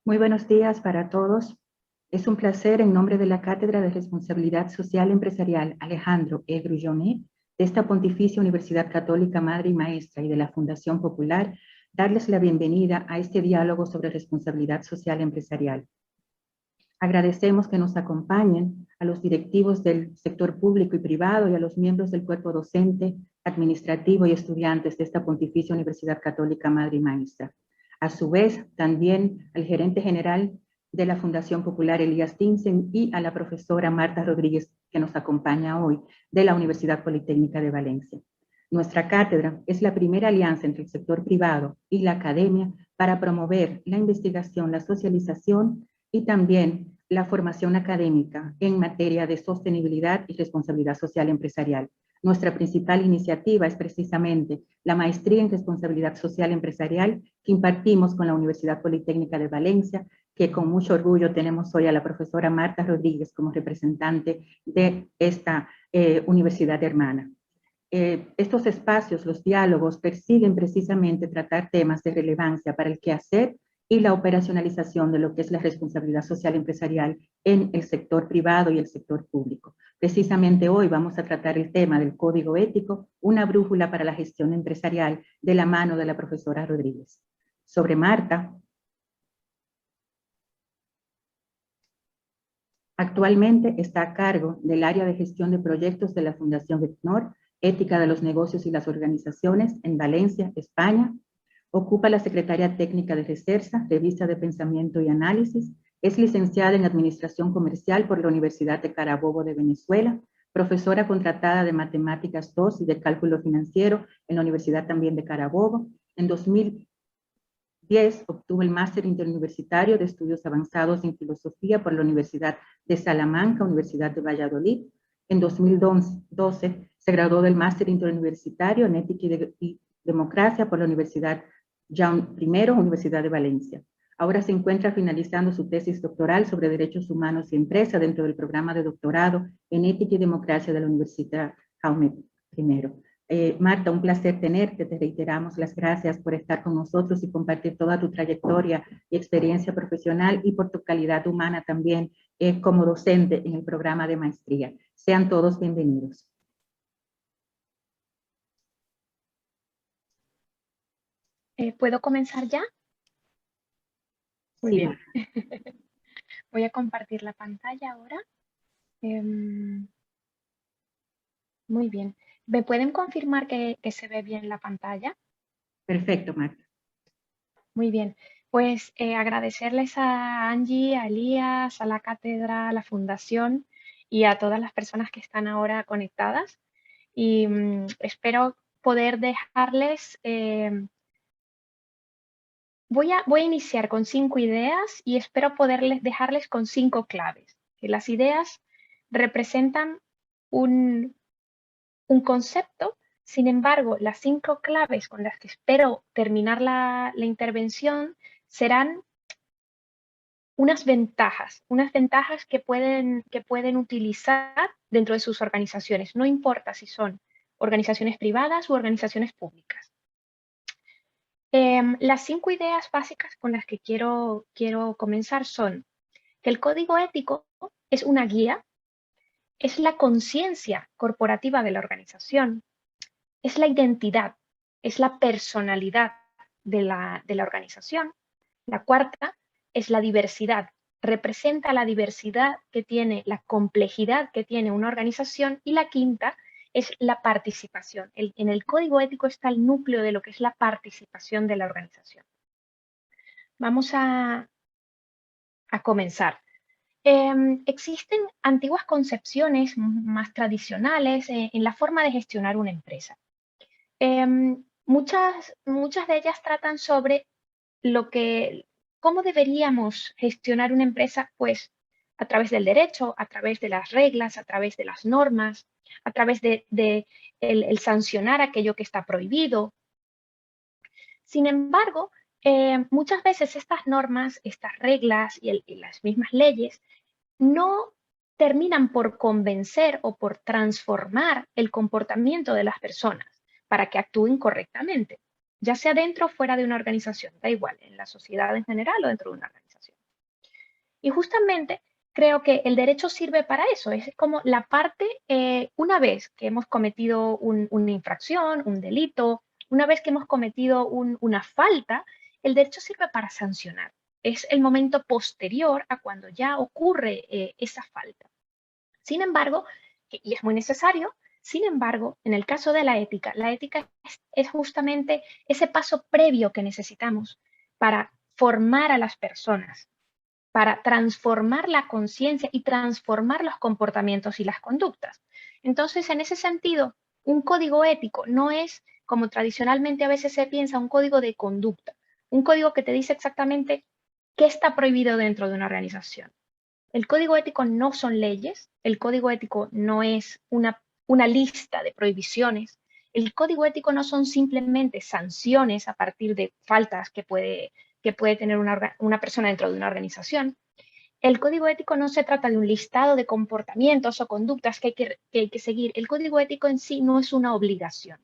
Muy buenos días para todos. Es un placer, en nombre de la Cátedra de Responsabilidad Social Empresarial Alejandro E. Grullone, de esta Pontificia Universidad Católica Madre y Maestra y de la Fundación Popular, darles la bienvenida a este diálogo sobre responsabilidad social empresarial. Agradecemos que nos acompañen a los directivos del sector público y privado y a los miembros del cuerpo docente, administrativo y estudiantes de esta Pontificia Universidad Católica Madre y Maestra. A su vez, también al gerente general de la Fundación Popular, Elías Tinsen, y a la profesora Marta Rodríguez, que nos acompaña hoy, de la Universidad Politécnica de Valencia. Nuestra cátedra es la primera alianza entre el sector privado y la academia para promover la investigación, la socialización y también la formación académica en materia de sostenibilidad y responsabilidad social empresarial. Nuestra principal iniciativa es precisamente la maestría en responsabilidad social empresarial que impartimos con la Universidad Politécnica de Valencia, que con mucho orgullo tenemos hoy a la profesora Marta Rodríguez como representante de esta universidad hermana. Estos espacios, los diálogos, persiguen precisamente tratar temas de relevancia para el quehacer y la operacionalización de lo que es la responsabilidad social empresarial en el sector privado y el sector público. Precisamente hoy vamos a tratar el tema del código ético, una brújula para la gestión empresarial, de la mano de la profesora Rodríguez. Sobre Marta, actualmente está a cargo del área de gestión de proyectos de la Fundación ECNOR, Ética de los Negocios y las Organizaciones, en Valencia, España. Ocupa la Secretaría Técnica de Recersa, Revista de Pensamiento y Análisis. Es licenciada en Administración Comercial por la Universidad de Carabobo de Venezuela, profesora contratada de Matemáticas 2 y de Cálculo Financiero en la Universidad también de Carabobo. En 2010 obtuvo el Máster Interuniversitario de Estudios Avanzados en Filosofía por la Universidad de Salamanca, Universidad de Valladolid. En 2012 se graduó del Máster Interuniversitario en Ética y Democracia por la Universidad Jaume I, Universidad de Valencia. Ahora se encuentra finalizando su tesis doctoral sobre derechos humanos y empresa dentro del programa de doctorado en Ética y Democracia de la Universidad Jaume I. Marta, un placer tenerte. Te reiteramos las gracias por estar con nosotros y compartir toda tu trayectoria y experiencia profesional y por tu calidad humana también como docente en el programa de maestría. Sean todos bienvenidos. ¿Puedo comenzar ya? Muy Sí, bien. Voy a compartir la pantalla ahora. Muy bien. ¿Me pueden confirmar que se ve bien la pantalla? perfecto, Marta. Muy bien. Pues agradecerles a Angie, a Elías, a la cátedra, a la fundación y a todas las personas que están ahora conectadas. Y espero poder dejarles... Voy a iniciar con 5 ideas y espero dejarles con 5 claves. Que las ideas representan un concepto, sin embargo, las 5 claves con las que espero terminar la intervención serán unas ventajas que pueden utilizar dentro de sus organizaciones, no importa si son organizaciones privadas u organizaciones públicas. Las 5 ideas básicas con las que quiero comenzar son que el código ético es una guía, es la conciencia corporativa de la organización, es la identidad, es la personalidad de la organización. La cuarta es la diversidad, representa la diversidad que tiene, la complejidad que tiene una organización. Y la quinta es la participación. En el código ético está el núcleo de lo que es la participación de la organización. Vamos a comenzar. Existen antiguas concepciones más tradicionales en la forma de gestionar una empresa. Muchas de ellas tratan sobre cómo deberíamos gestionar una empresa, pues a través del derecho, a través de las reglas, a través de las normas, a través de el sancionar aquello que está prohibido. Sin embargo, muchas veces estas normas, estas reglas y las mismas leyes no terminan por convencer o por transformar el comportamiento de las personas para que actúen correctamente, ya sea dentro o fuera de una organización, da igual, en la sociedad en general o dentro de una organización. Y justamente creo que el derecho sirve para eso. Es como la parte, una vez que hemos cometido una infracción, un delito, una vez que hemos cometido una falta, el derecho sirve para sancionar. Es el momento posterior a cuando ya ocurre esa falta. Sin embargo, y es muy necesario, sin embargo, en el caso de la ética es justamente ese paso previo que necesitamos para formar a las personas, para transformar la conciencia y transformar los comportamientos y las conductas. Entonces, en ese sentido, un código ético no es, como tradicionalmente a veces se piensa, un código de conducta, un código que te dice exactamente qué está prohibido dentro de una organización. El código ético no son leyes, el código ético no es una lista de prohibiciones, el código ético no son simplemente sanciones a partir de faltas que puede tener una persona dentro de una organización. El código ético no se trata de un listado de comportamientos o conductas que hay que seguir. El código ético en sí no es una obligación.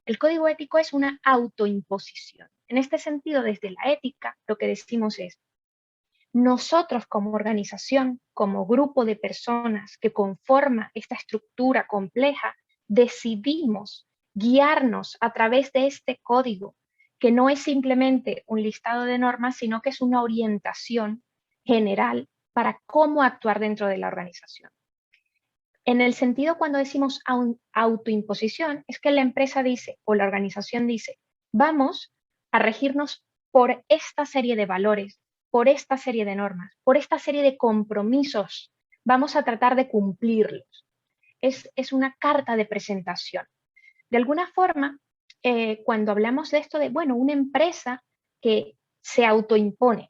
El código ético es una autoimposición. En este sentido, desde la ética, lo que decimos es, nosotros como organización, como grupo de personas que conforma esta estructura compleja, decidimos guiarnos a través de este código, que no es simplemente un listado de normas, sino que es una orientación general para cómo actuar dentro de la organización. En el sentido cuando decimos autoimposición, es que la empresa dice o la organización dice, vamos a regirnos por esta serie de valores, por esta serie de normas, por esta serie de compromisos, vamos a tratar de cumplirlos. Es una carta de presentación. De alguna forma, cuando hablamos de esto de, bueno, una empresa que se autoimpone,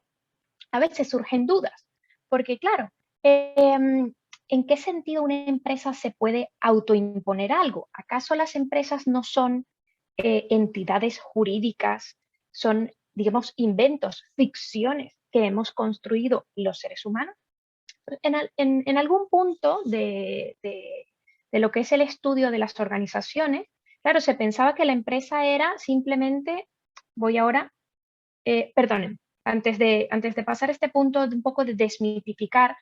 a veces surgen dudas, porque claro, ¿en qué sentido una empresa se puede autoimponer algo? ¿Acaso las empresas no son entidades jurídicas, son, digamos, inventos, ficciones que hemos construido los seres humanos? En algún punto de lo que es el estudio de las organizaciones, claro, se pensaba que la empresa era simplemente, voy ahora, perdonen, antes de pasar este punto de un poco de desmitificar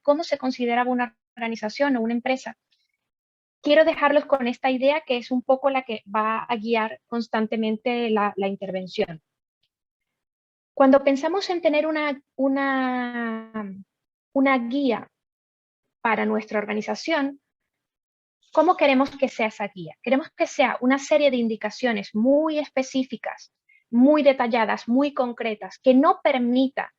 cómo se consideraba una organización o una empresa, quiero dejarlos con esta idea que es un poco la que va a guiar constantemente la intervención. Cuando pensamos en tener una guía para nuestra organización, ¿cómo queremos que sea esa guía? Queremos que sea una serie de indicaciones muy específicas, muy detalladas, muy concretas, que no permita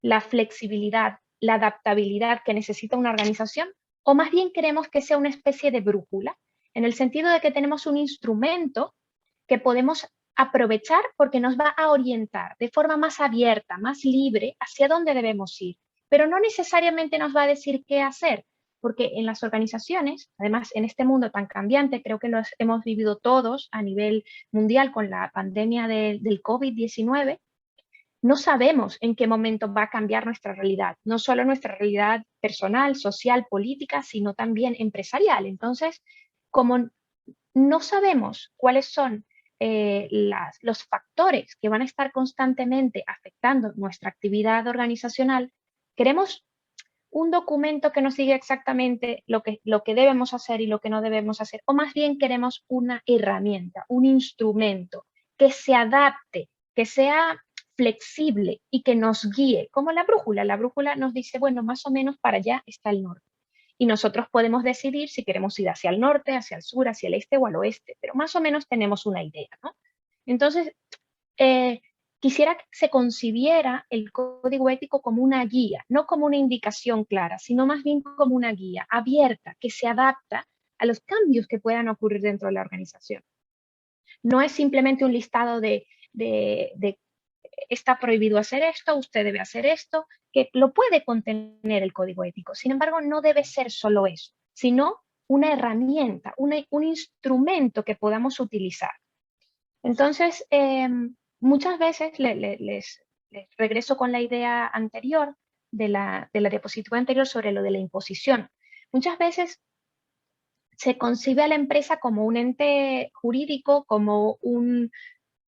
la flexibilidad, la adaptabilidad que necesita una organización, o más bien queremos que sea una especie de brújula, en el sentido de que tenemos un instrumento que podemos aprovechar porque nos va a orientar de forma más abierta, más libre hacia dónde debemos ir, pero no necesariamente nos va a decir qué hacer, porque en las organizaciones, además en este mundo tan cambiante, creo que lo hemos vivido todos a nivel mundial con la pandemia del COVID-19, no sabemos en qué momento va a cambiar nuestra realidad, no solo nuestra realidad personal, social, política, sino también empresarial. Entonces, como no sabemos cuáles son los factores que van a estar constantemente afectando nuestra actividad organizacional, queremos un documento que nos diga exactamente lo que debemos hacer y lo que no debemos hacer, o más bien queremos una herramienta, un instrumento que se adapte, que sea flexible y que nos guíe, como la brújula. La brújula nos dice, bueno, más o menos para allá está el norte. Y nosotros podemos decidir si queremos ir hacia el norte, hacia el sur, hacia el este o al oeste, pero más o menos tenemos una idea, ¿no? Entonces, eh, quisiera que se concibiera el código ético como una guía, no como una indicación clara, sino más bien como una guía abierta que se adapta a los cambios que puedan ocurrir dentro de la organización. No es simplemente un listado de está prohibido hacer esto, usted debe hacer esto, que lo puede contener el código ético. Sin embargo, no debe ser solo eso, sino una herramienta, un instrumento que podamos utilizar. Entonces, muchas veces les regreso con la idea anterior de la diapositiva anterior sobre lo de la imposición. Muchas veces se concibe a la empresa como un ente jurídico, como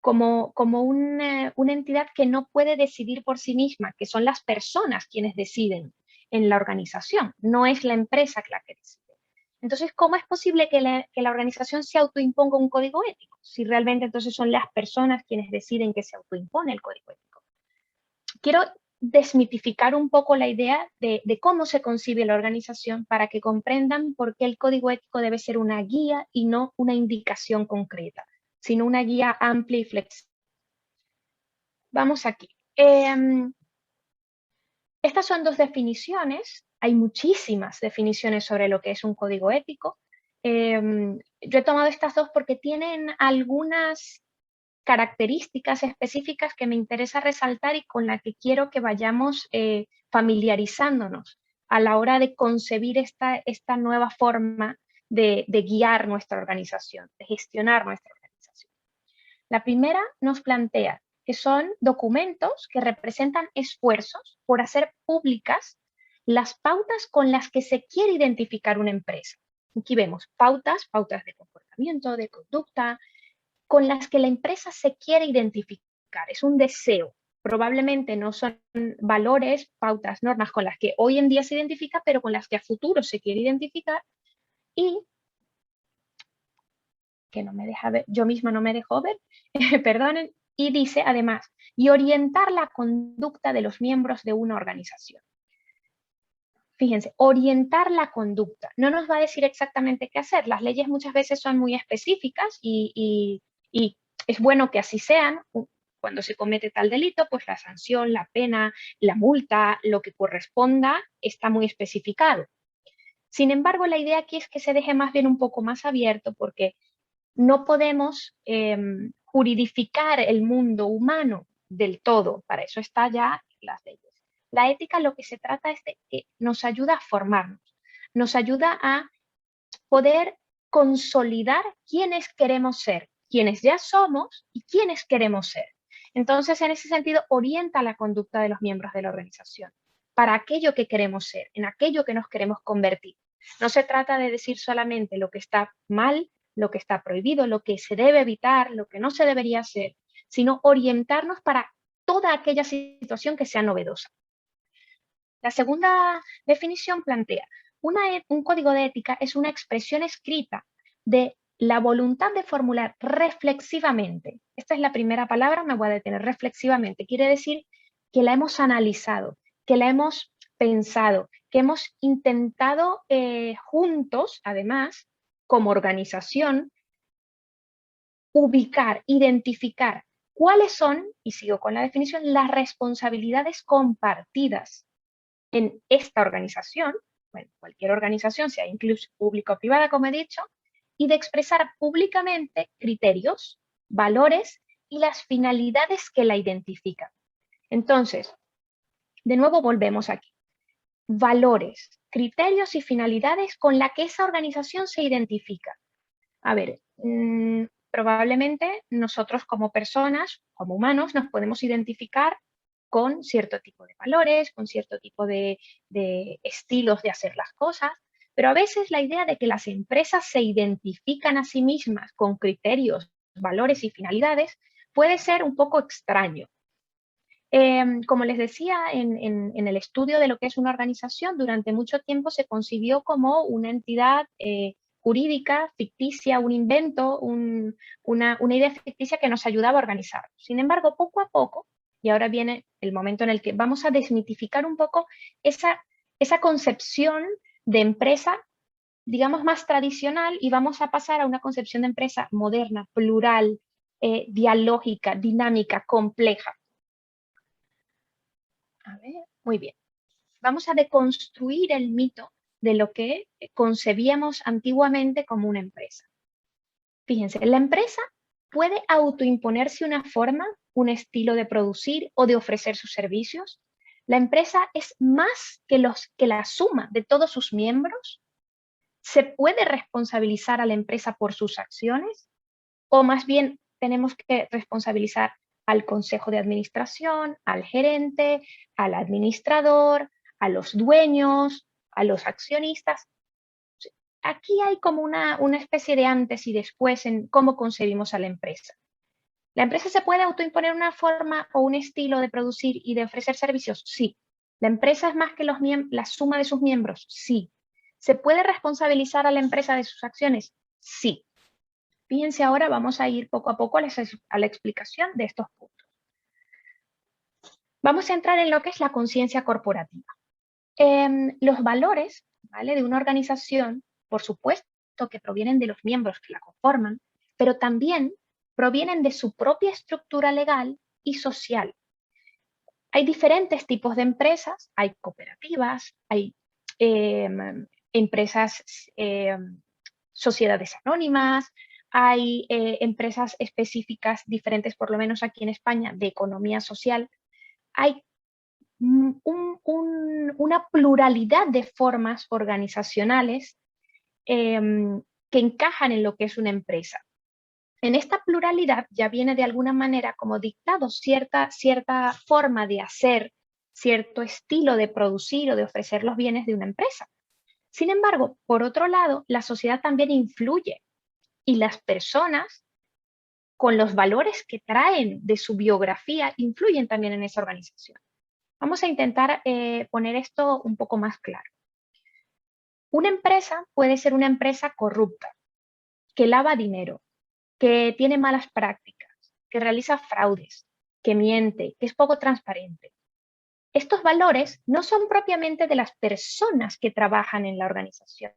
como una entidad que no puede decidir por sí misma, que son las personas quienes deciden en la organización, no es la empresa la que decide. Entonces, ¿cómo es posible que la organización se autoimponga un código ético? Si realmente entonces son las personas quienes deciden que se autoimpone el código ético. Quiero desmitificar un poco la idea de cómo se concibe la organización para que comprendan por qué el código ético debe ser una guía y no una indicación concreta, sino una guía amplia y flexible. Vamos aquí. Estas son dos definiciones. Hay muchísimas definiciones sobre lo que es un código ético. Yo he tomado estas dos porque tienen algunas características específicas que me interesa resaltar y con las que quiero que vayamos familiarizándonos a la hora de concebir esta nueva forma de guiar nuestra organización, de gestionar nuestra organización. La primera nos plantea que son documentos que representan esfuerzos por hacer públicas las pautas con las que se quiere identificar una empresa. Aquí vemos pautas de comportamiento, de conducta, con las que la empresa se quiere identificar. Es un deseo. Probablemente no son valores, pautas, normas con las que hoy en día se identifica, pero con las que a futuro se quiere identificar y que no me deja ver, yo misma no me dejo ver, perdonen, y dice además, y orientar la conducta de los miembros de una organización. Fíjense, orientar la conducta. No nos va a decir exactamente qué hacer. Las leyes muchas veces son muy específicas y es bueno que así sean. Cuando se comete tal delito, pues la sanción, la pena, la multa, lo que corresponda, está muy especificado. Sin embargo, la idea aquí es que se deje más bien un poco más abierto porque no podemos juridificar el mundo humano del todo. Para eso está ya las leyes. La ética lo que se trata es de que nos ayuda a formarnos, nos ayuda a poder consolidar quiénes queremos ser, quiénes ya somos y quiénes queremos ser. Entonces, en ese sentido, orienta la conducta de los miembros de la organización para aquello que queremos ser, en aquello que nos queremos convertir. No se trata de decir solamente lo que está mal, lo que está prohibido, lo que se debe evitar, lo que no se debería hacer, sino orientarnos para toda aquella situación que sea novedosa. La segunda definición plantea, un código de ética es una expresión escrita de la voluntad de formular reflexivamente. Esta es la primera palabra, me voy a detener, reflexivamente. Quiere decir que la hemos analizado, que la hemos pensado, que hemos intentado juntos, además, como organización, ubicar, identificar cuáles son, y sigo con la definición, las responsabilidades compartidas en esta organización, bueno, cualquier organización, sea incluso pública o privada, como he dicho, y de expresar públicamente criterios, valores y las finalidades que la identifican. Entonces, de nuevo volvemos aquí. Valores, criterios y finalidades con la que esa organización se identifica. A ver, probablemente nosotros como personas, como humanos, nos podemos identificar con cierto tipo de valores, con cierto tipo de estilos de hacer las cosas, pero a veces la idea de que las empresas se identifican a sí mismas con criterios, valores y finalidades puede ser un poco extraño. Como les decía, en el estudio de lo que es una organización, durante mucho tiempo se concibió como una entidad jurídica, ficticia, un invento, una idea ficticia que nos ayudaba a organizar. Sin embargo, poco a poco, y ahora viene el momento en el que vamos a desmitificar un poco esa concepción de empresa, digamos, más tradicional, y vamos a pasar a una concepción de empresa moderna, plural, dialógica, dinámica, compleja. A ver, muy bien. Vamos a deconstruir el mito de lo que concebíamos antiguamente como una empresa. Fíjense, la empresa puede autoimponerse una forma, un estilo de producir o de ofrecer sus servicios. La empresa es más que la suma de todos sus miembros. ¿Se puede responsabilizar a la empresa por sus acciones? O más bien tenemos que responsabilizar al consejo de administración, al gerente, al administrador, a los dueños, a los accionistas. Aquí hay como una especie de antes y después en cómo concebimos a la empresa. ¿La empresa se puede autoimponer una forma o un estilo de producir y de ofrecer servicios? Sí. ¿La empresa es más que la suma de sus miembros? Sí. ¿Se puede responsabilizar a la empresa de sus acciones? Sí. Fíjense ahora, vamos a ir poco a poco a la explicación de estos puntos. Vamos a entrar en lo que es la conciencia corporativa. Los valores, ¿vale?, de una organización, por supuesto, que provienen de los miembros que la conforman, pero también provienen de su propia estructura legal y social. Hay diferentes tipos de empresas, hay cooperativas, hay empresas, sociedades anónimas, hay empresas específicas diferentes, por lo menos aquí en España, de economía social. Hay una pluralidad de formas organizacionales que encajan en lo que es una empresa. En esta pluralidad ya viene de alguna manera como dictado cierta forma de hacer, cierto estilo de producir o de ofrecer los bienes de una empresa. Sin embargo, por otro lado, la sociedad también influye y las personas, con los valores que traen de su biografía, influyen también en esa organización. Vamos a intentar poner esto un poco más claro. Una empresa puede ser una empresa corrupta, que lava dinero, que tiene malas prácticas, que realiza fraudes, que miente, que es poco transparente. Estos valores no son propiamente de las personas que trabajan en la organización.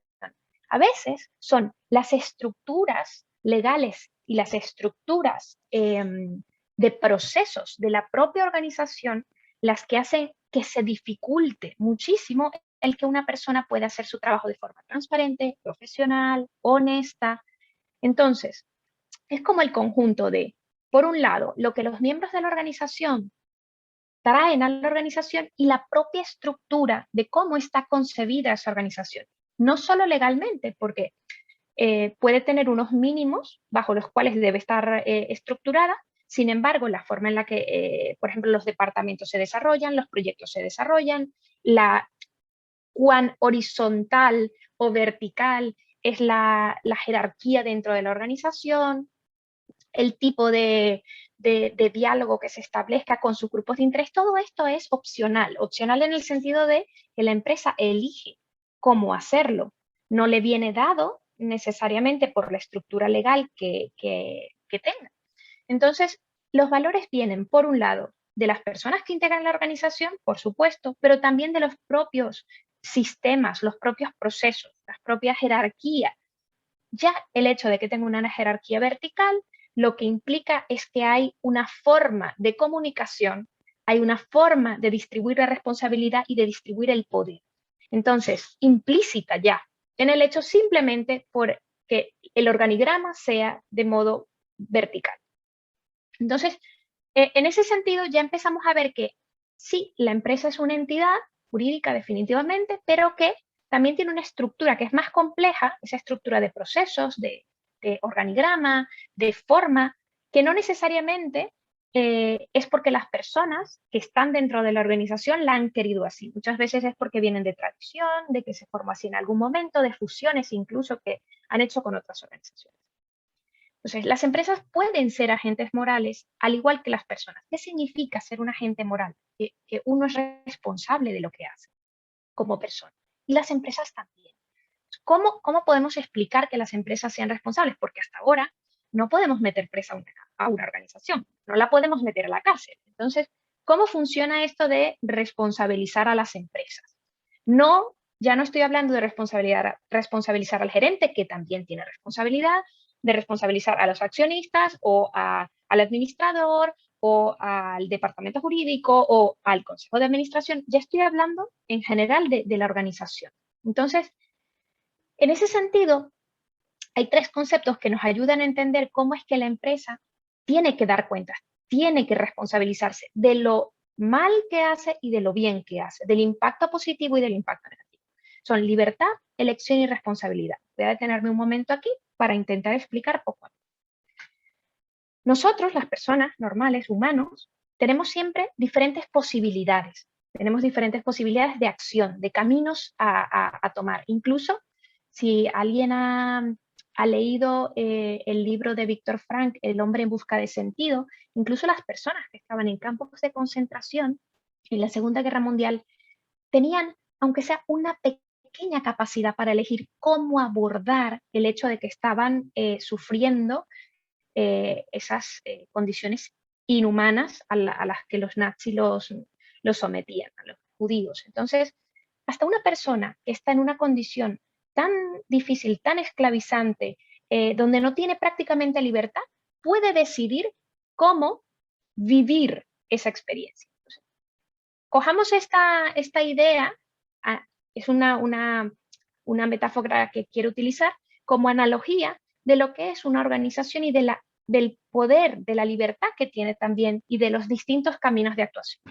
A veces son las estructuras legales y las estructuras de procesos de la propia organización las que hacen que se dificulte muchísimo el que una persona pueda hacer su trabajo de forma transparente, profesional, honesta. Entonces, es como el conjunto de, por un lado, lo que los miembros de la organización traen a la organización y la propia estructura de cómo está concebida esa organización. No solo legalmente, porque puede tener unos mínimos bajo los cuales debe estar estructurada. Sin embargo, la forma en la que, por ejemplo, los departamentos se desarrollan, los proyectos se desarrollan, cuán horizontal o vertical es la jerarquía dentro de la organización, el tipo de diálogo que se establezca con sus grupos de interés, todo esto es opcional. Opcional en el sentido de que la empresa elige cómo hacerlo. No le viene dado necesariamente por la estructura legal que tenga. Entonces, los valores vienen, por un lado, de las personas que integran la organización, por supuesto, pero también de los propios sistemas, los propios procesos, las propias jerarquías. Ya el hecho de que tenga una jerarquía vertical, lo que implica es que hay una forma de comunicación, hay una forma de distribuir la responsabilidad y de distribuir el poder. Entonces, implícita ya en el hecho simplemente por que el organigrama sea de modo vertical. Entonces, en ese sentido ya empezamos a ver que sí, la empresa es una entidad jurídica definitivamente, pero que también tiene una estructura que es más compleja, esa estructura de procesos, de organigrama, de forma, que no necesariamente es porque las personas que están dentro de la organización la han querido así. Muchas veces es porque vienen de tradición, de que se formó así en algún momento, de fusiones incluso que han hecho con otras organizaciones. Entonces, las empresas pueden ser agentes morales al igual que las personas. ¿Qué significa ser un agente moral? Que uno es responsable de lo que hace como persona. Y las empresas también. ¿Cómo podemos explicar que las empresas sean responsables? Porque hasta ahora no podemos meter presa a una organización, no la podemos meter a la cárcel. Entonces, ¿cómo funciona esto de responsabilizar a las empresas? No, ya no estoy hablando de responsabilizar al gerente, que también tiene responsabilidad, de responsabilizar a los accionistas o al administrador o al departamento jurídico o al consejo de administración. Ya estoy hablando en general de la organización. Entonces, en ese sentido, hay tres conceptos que nos ayudan a entender cómo es que la empresa tiene que dar cuentas, tiene que responsabilizarse de lo mal que hace y de lo bien que hace, del impacto positivo y del impacto negativo. Son libertad, elección y responsabilidad. Voy a detenerme un momento aquí para intentar explicar poco a poco. Nosotros, las personas normales, humanos, tenemos siempre diferentes posibilidades. Tenemos diferentes posibilidades de acción, de caminos a tomar. Incluso si alguien ha ha leído el libro de Víctor Frank, El hombre en busca de sentido, incluso las personas que estaban en campos de concentración en la Segunda Guerra Mundial tenían, aunque sea una pequeña capacidad para elegir cómo abordar el hecho de que estaban sufriendo esas condiciones inhumanas a las que los nazis los sometían, a los judíos. Entonces, hasta una persona que está en una condición tan difícil, tan esclavizante, donde no tiene prácticamente libertad, puede decidir cómo vivir esa experiencia. Entonces, cojamos esta idea, es una metáfora que quiero utilizar como analogía de lo que es una organización y del poder, de la libertad que tiene también y de los distintos caminos de actuación.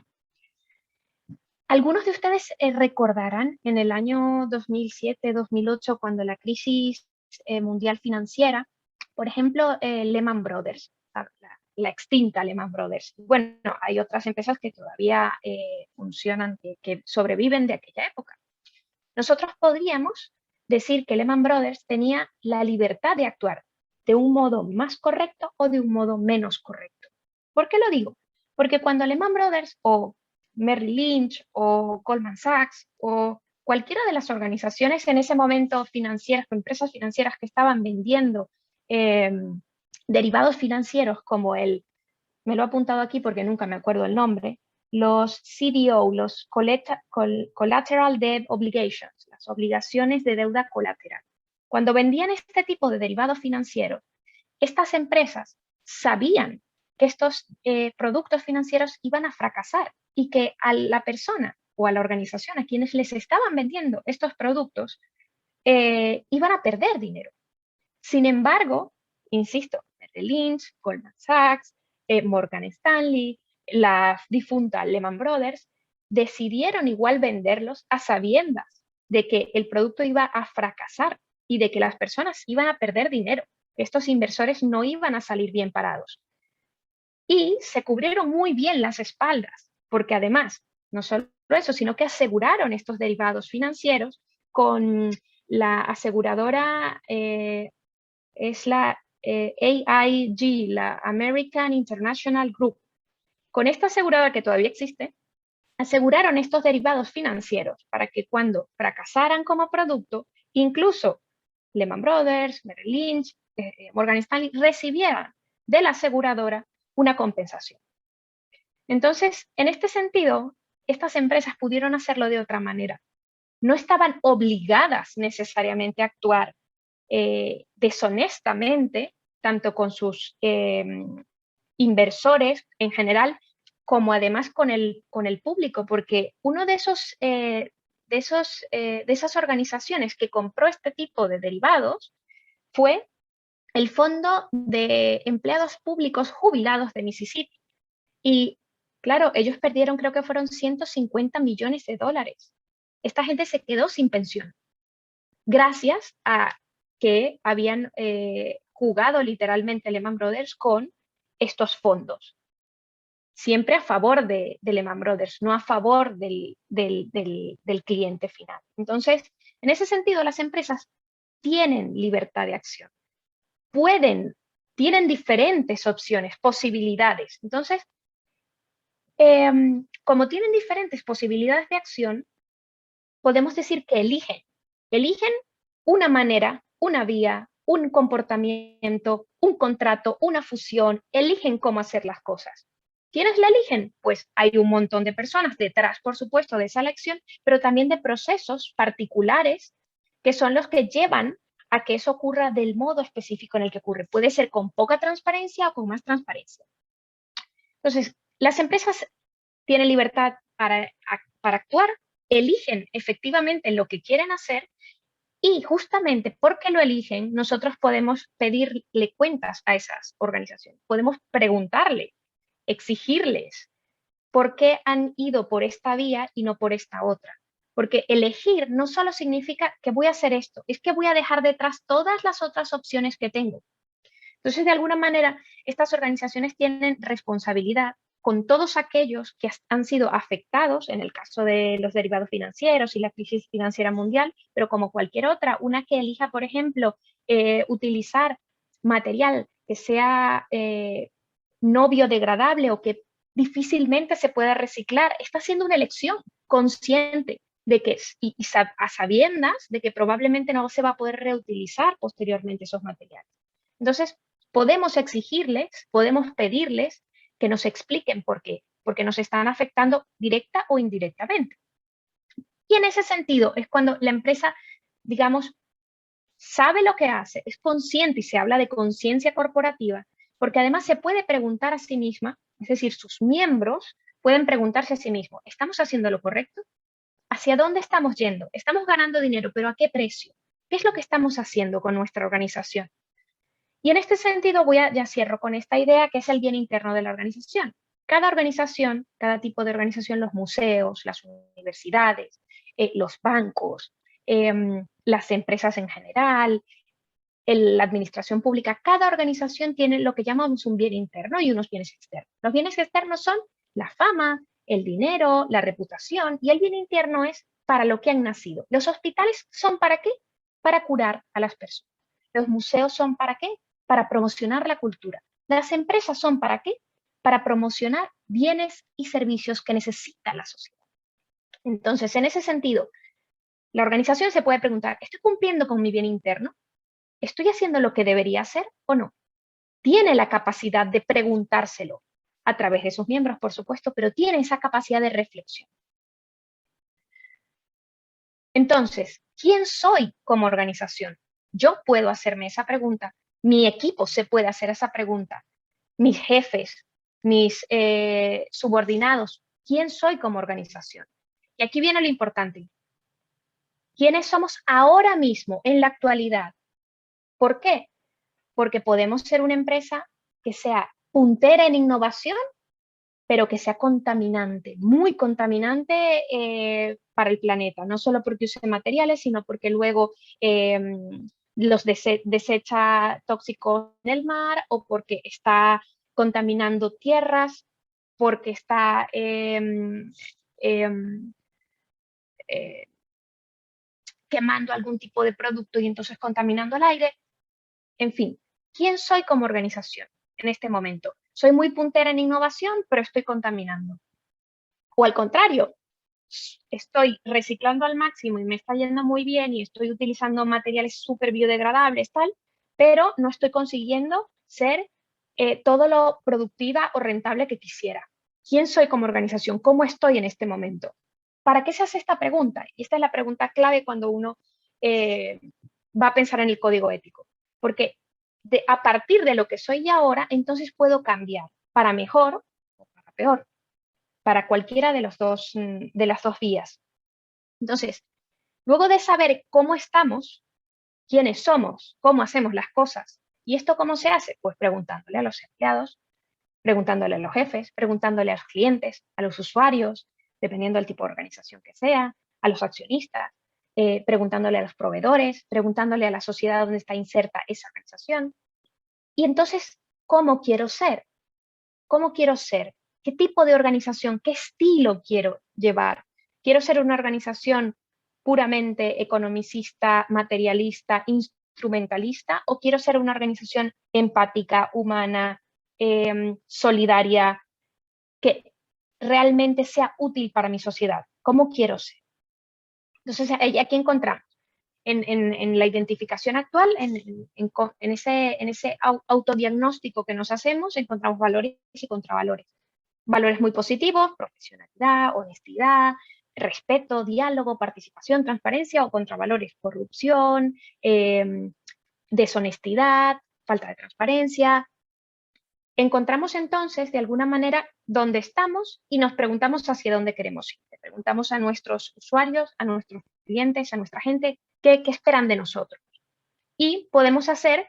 Algunos de ustedes recordarán en el año 2007-2008, cuando la crisis mundial financiera, por ejemplo, Lehman Brothers, la extinta Lehman Brothers. Bueno, hay otras empresas que todavía funcionan, que sobreviven de aquella época. Nosotros podríamos decir que Lehman Brothers tenía la libertad de actuar de un modo más correcto o de un modo menos correcto. ¿Por qué lo digo? Porque cuando Lehman Brothers o Merrill Lynch o Goldman Sachs o cualquiera de las organizaciones en ese momento financieras, empresas financieras que estaban vendiendo derivados financieros como me lo he apuntado aquí porque nunca me acuerdo el nombre, los CDO, los Collateral Debt Obligations, las obligaciones de deuda colateral. Cuando vendían este tipo de derivados financieros, estas empresas sabían que estos productos financieros iban a fracasar y que a la persona o a la organización a quienes les estaban vendiendo estos productos iban a perder dinero. Sin embargo, insisto, Merrill Lynch, Goldman Sachs, Morgan Stanley, la difunta Lehman Brothers, decidieron igual venderlos a sabiendas de que el producto iba a fracasar y de que las personas iban a perder dinero. Estos inversores no iban a salir bien parados. Y se cubrieron muy bien las espaldas, porque además, no solo eso, sino que aseguraron estos derivados financieros con la aseguradora, es la AIG, la American International Group. Con esta aseguradora que todavía existe, aseguraron estos derivados financieros para que cuando fracasaran como producto, incluso Lehman Brothers, Merrill Lynch, Morgan Stanley recibieran de la aseguradora una compensación. Entonces, en este sentido, estas empresas pudieron hacerlo de otra manera. No estaban obligadas necesariamente a actuar deshonestamente, tanto con sus inversores en general, como además con el público, porque uno de esas organizaciones que compró este tipo de derivados fue el Fondo de Empleados Públicos Jubilados de Mississippi. Y claro, ellos perdieron, creo que fueron $150 millones. Esta gente se quedó sin pensión, gracias a que habían jugado literalmente Lehman Brothers con estos fondos. Siempre a favor de Lehman Brothers, no a favor del cliente final. Entonces, en ese sentido, las empresas tienen libertad de acción. Tienen diferentes opciones, posibilidades. Entonces, como tienen diferentes posibilidades de acción, podemos decir que eligen una manera, una vía, un comportamiento, un contrato, una fusión, eligen cómo hacer las cosas. ¿Quiénes la eligen? Pues hay un montón de personas detrás, por supuesto, de esa elección, pero también de procesos particulares que son los que llevan a que eso ocurra del modo específico en el que ocurre. Puede ser con poca transparencia o con más transparencia. Entonces, las empresas tienen libertad para actuar, eligen efectivamente lo que quieren hacer y justamente porque lo eligen, nosotros podemos pedirle cuentas a esas organizaciones. Podemos preguntarle, exigirles por qué han ido por esta vía y no por esta otra. Porque elegir no solo significa que voy a hacer esto, es que voy a dejar detrás todas las otras opciones que tengo. Entonces, de alguna manera, estas organizaciones tienen responsabilidad con todos aquellos que han sido afectados, en el caso de los derivados financieros y la crisis financiera mundial, pero como cualquier otra, una que elija, por ejemplo, utilizar material que sea no biodegradable o que difícilmente se pueda reciclar, está haciendo una elección consciente de que, a sabiendas de que probablemente no se va a poder reutilizar posteriormente esos materiales. Entonces, podemos exigirles, podemos pedirles que nos expliquen por qué, porque nos están afectando directa o indirectamente. Y en ese sentido es cuando la empresa, digamos, sabe lo que hace, es consciente y se habla de conciencia corporativa, porque además se puede preguntar a sí misma, es decir, sus miembros pueden preguntarse a sí mismos, ¿estamos haciendo lo correcto? ¿Hacia dónde estamos yendo? ¿Estamos ganando dinero, pero a qué precio? ¿Qué es lo que estamos haciendo con nuestra organización? Y en este sentido ya cierro con esta idea que es el bien interno de la organización. Cada organización, cada tipo de organización, los museos, las universidades, los bancos, las empresas en general, la administración pública, cada organización tiene lo que llamamos un bien interno y unos bienes externos. Los bienes externos son la fama, el dinero, la reputación, y el bien interno es para lo que han nacido. Los hospitales son ¿para qué? Para curar a las personas. Los museos son ¿para qué? Para promocionar la cultura. Las empresas son ¿para qué? Para promocionar bienes y servicios que necesita la sociedad. Entonces, en ese sentido, la organización se puede preguntar, ¿estoy cumpliendo con mi bien interno? ¿Estoy haciendo lo que debería hacer o no? Tiene la capacidad de preguntárselo a través de sus miembros, por supuesto, pero tiene esa capacidad de reflexión. Entonces, ¿quién soy como organización? Yo puedo hacerme esa pregunta. Mi equipo se puede hacer esa pregunta. Mis jefes, mis subordinados. ¿Quién soy como organización? Y aquí viene lo importante. ¿Quiénes somos ahora mismo, en la actualidad? ¿Por qué? Porque podemos ser una empresa que sea puntera en innovación, pero que sea contaminante, muy contaminante para el planeta, no solo porque use materiales, sino porque luego los desecha tóxicos en el mar o porque está contaminando tierras, porque está quemando algún tipo de producto y entonces contaminando el aire. En fin, ¿quién soy como organización en este momento? Soy muy puntera en innovación, pero estoy contaminando. O al contrario, estoy reciclando al máximo y me está yendo muy bien y estoy utilizando materiales súper biodegradables, tal, pero no estoy consiguiendo ser todo lo productiva o rentable que quisiera. ¿Quién soy como organización? ¿Cómo estoy en este momento? ¿Para qué se hace esta pregunta? Y esta es la pregunta clave cuando uno va a pensar en el código ético. Porque a partir de lo que soy ahora, entonces puedo cambiar para mejor o para peor, para cualquiera de las dos vías. Entonces, luego de saber cómo estamos, quiénes somos, cómo hacemos las cosas, ¿y esto cómo se hace? Pues preguntándole a los empleados, preguntándole a los jefes, preguntándole a los clientes, a los usuarios, dependiendo del tipo de organización que sea, a los accionistas, preguntándole a los proveedores, preguntándole a la sociedad donde está inserta esa organización. Y entonces, ¿cómo quiero ser? ¿Cómo quiero ser? ¿Qué tipo de organización? ¿Qué estilo quiero llevar? ¿Quiero ser una organización puramente economicista, materialista, instrumentalista? ¿O quiero ser una organización empática, humana, solidaria, que realmente sea útil para mi sociedad? ¿Cómo quiero ser? Entonces, aquí encontramos en la identificación actual, en ese autodiagnóstico que nos hacemos, encontramos valores y contravalores. Valores muy positivos, profesionalidad, honestidad, respeto, diálogo, participación, transparencia, o contravalores, corrupción, deshonestidad, falta de transparencia. Encontramos entonces, de alguna manera, dónde estamos y nos preguntamos hacia dónde queremos ir. Le preguntamos a nuestros usuarios, a nuestros clientes, a nuestra gente, qué esperan de nosotros. Y podemos hacer,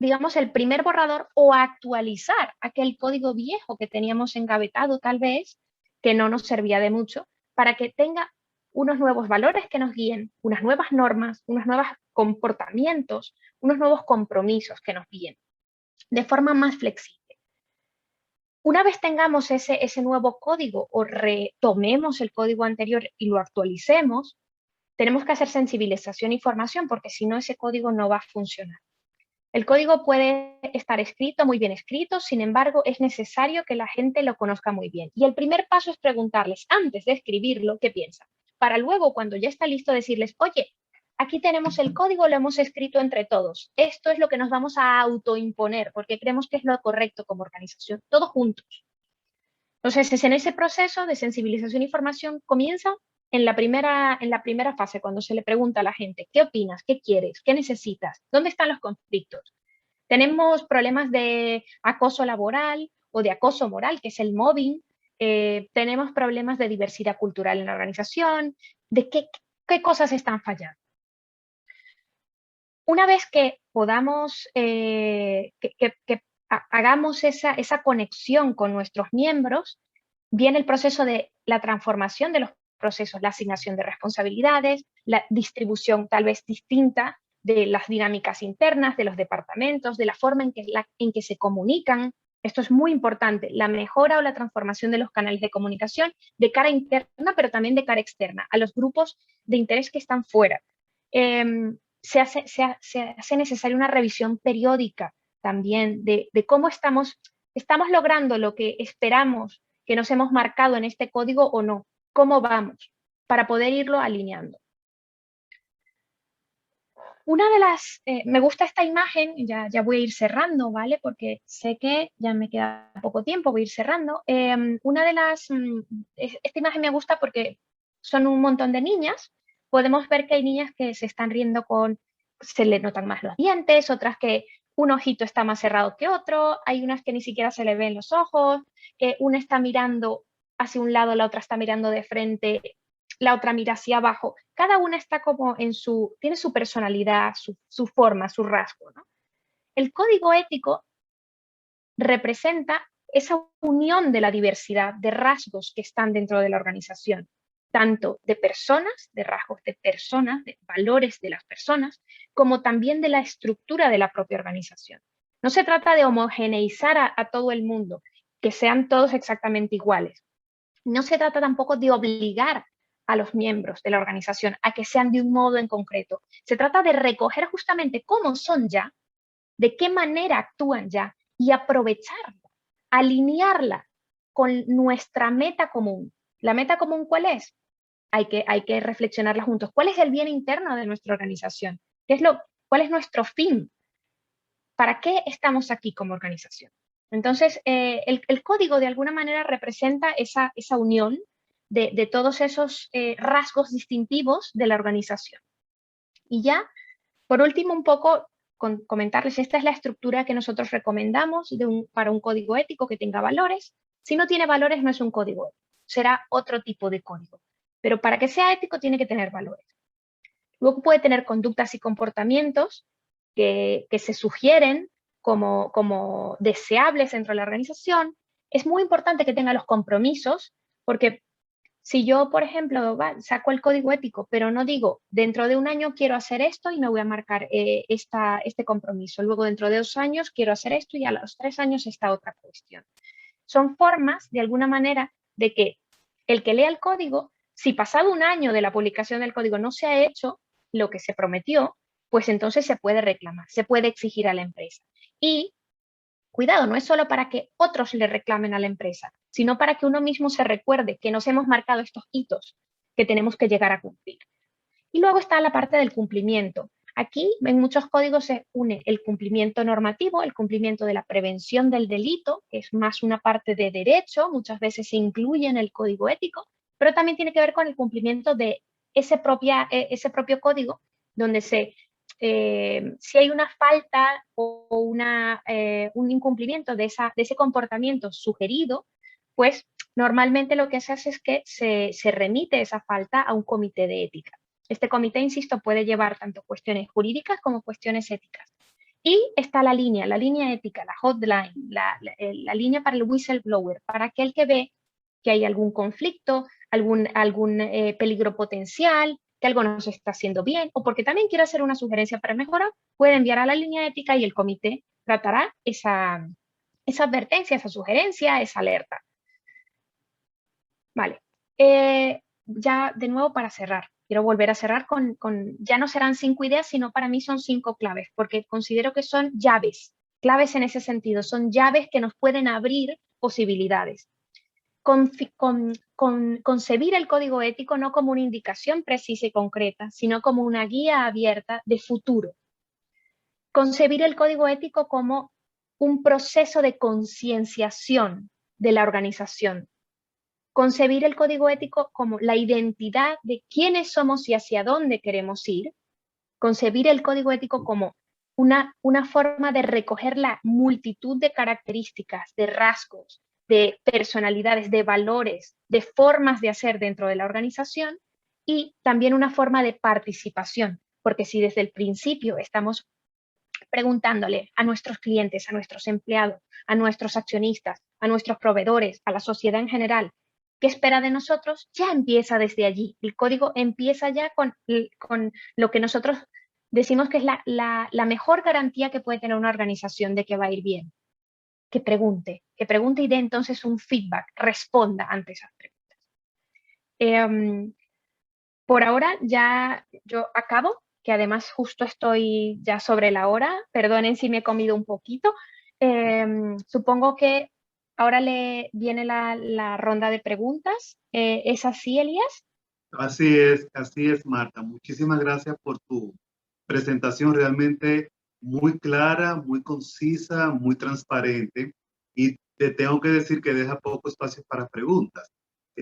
digamos, el primer borrador o actualizar aquel código viejo que teníamos engavetado, tal vez, que no nos servía de mucho, para que tenga unos nuevos valores que nos guíen, unas nuevas normas, unos nuevos comportamientos, unos nuevos compromisos que nos guíen, de forma más flexible. Una vez tengamos ese nuevo código o retomemos el código anterior y lo actualicemos, tenemos que hacer sensibilización y formación porque si no ese código no va a funcionar. El código puede estar escrito, muy bien escrito, sin embargo, es necesario que la gente lo conozca muy bien. Y el primer paso es preguntarles, antes de escribirlo, qué piensan. Para luego, cuando ya está listo, decirles, oye, aquí tenemos el código, lo hemos escrito entre todos. Esto es lo que nos vamos a autoimponer, porque creemos que es lo correcto como organización, todos juntos. Entonces, es en ese proceso de sensibilización y formación comienza en la primera fase, cuando se le pregunta a la gente, ¿qué opinas? ¿Qué quieres? ¿Qué necesitas? ¿Dónde están los conflictos? Tenemos problemas de acoso laboral o de acoso moral, que es el mobbing. Tenemos problemas de diversidad cultural en la organización. ¿De qué cosas están fallando? Una vez que podamos, que hagamos esa conexión con nuestros miembros, viene el proceso de la transformación de los procesos, la asignación de responsabilidades, la distribución tal vez distinta de las dinámicas internas, de los departamentos, de la forma en que se comunican. Esto es muy importante, la mejora o la transformación de los canales de comunicación de cara interna, pero también de cara externa, a los grupos de interés que están fuera. Se hace necesaria una revisión periódica también de cómo estamos logrando lo que esperamos que nos hemos marcado en este código o no, cómo vamos, para poder irlo alineando. Una de las, me gusta esta imagen, ya voy a ir cerrando, ¿vale? Porque sé que ya me queda poco tiempo, voy a ir cerrando. Una de las, esta imagen me gusta porque son un montón de niñas. Podemos ver que hay niñas que se están riendo se le notan más los dientes, otras que un ojito está más cerrado que otro, hay unas que ni siquiera se le ven los ojos, una está mirando hacia un lado, la otra está mirando de frente, la otra mira hacia abajo. Cada una está como tiene su personalidad, su forma, su rasgo, ¿no? El código ético representa esa unión de la diversidad de rasgos que están dentro de la organización, tanto de personas, de rasgos de personas, de valores de las personas, como también de la estructura de la propia organización. No se trata de homogeneizar a todo el mundo, que sean todos exactamente iguales. No se trata tampoco de obligar a los miembros de la organización a que sean de un modo en concreto. Se trata de recoger justamente cómo son ya, de qué manera actúan ya y aprovecharla, alinearla con nuestra meta común. ¿La meta común cuál es? Hay que reflexionarla juntos. ¿Cuál es el bien interno de nuestra organización? ¿Cuál es nuestro fin? ¿Para qué estamos aquí como organización? Entonces, el código de alguna manera representa esa unión de todos esos rasgos distintivos de la organización. Y ya, por último, un poco comentarles, esta es la estructura que nosotros recomendamos para un código ético que tenga valores. Si no tiene valores, no es un código ético, será otro tipo de código. Pero para que sea ético, tiene que tener valores. Luego puede tener conductas y comportamientos que se sugieren como deseables dentro de la organización. Es muy importante que tenga los compromisos, porque si yo, por ejemplo, saco el código ético, pero no digo, dentro de un año quiero hacer esto y me voy a marcar este compromiso. Luego, dentro de 2 años, quiero hacer esto y a los 3 años esta otra cuestión. Son formas, de alguna manera, de que el que lea el código, si pasado un año de la publicación del código no se ha hecho lo que se prometió, pues entonces se puede reclamar, se puede exigir a la empresa. Y cuidado, no es solo para que otros le reclamen a la empresa, sino para que uno mismo se recuerde que nos hemos marcado estos hitos que tenemos que llegar a cumplir. Y luego está la parte del cumplimiento. Aquí en muchos códigos se une el cumplimiento normativo, el cumplimiento de la prevención del delito, que es más una parte de derecho, muchas veces se incluye en el código ético, pero también tiene que ver con el cumplimiento de ese propio código, donde si hay una falta o un incumplimiento de ese comportamiento sugerido, pues normalmente lo que se hace es que se remite esa falta a un comité de ética. Este comité, insisto, puede llevar tanto cuestiones jurídicas como cuestiones éticas. Y está la línea ética, la hotline, la línea para el whistleblower, para aquel que ve que hay algún conflicto, algún peligro potencial, que algo no se está haciendo bien, o porque también quiere hacer una sugerencia para mejorar, puede enviar a la línea ética y el comité tratará esa advertencia, esa sugerencia, esa alerta. Vale. Ya de nuevo para cerrar. Quiero volver a cerrar ya no serán 5 ideas, sino para mí son 5 claves, porque considero que son llaves, claves en ese sentido, son llaves que nos pueden abrir posibilidades. Concebir el código ético no como una indicación precisa y concreta, sino como una guía abierta de futuro. Concebir el código ético como un proceso de concienciación de la organización. Concebir el código ético como la identidad de quiénes somos y hacia dónde queremos ir. Concebir el código ético como una forma de recoger la multitud de características, de rasgos, de personalidades, de valores, de formas de hacer dentro de la organización, y también una forma de participación, porque si desde el principio estamos preguntándole a nuestros clientes, a nuestros empleados, a nuestros accionistas, a nuestros proveedores, a la sociedad en general, ¿qué espera de nosotros? Ya empieza desde allí. El código empieza ya con lo que nosotros decimos que es la mejor garantía que puede tener una organización de que va a ir bien. Que pregunte y dé entonces un feedback, responda ante esas preguntas. Por ahora ya yo acabo, que además justo estoy ya sobre la hora. Perdonen si me he comido un poquito. Supongo que ahora le viene la ronda de preguntas. ¿Es así, Elías? Así es, Marta. Muchísimas gracias por tu presentación realmente muy clara, muy concisa, muy transparente. Y te tengo que decir que deja poco espacio para preguntas.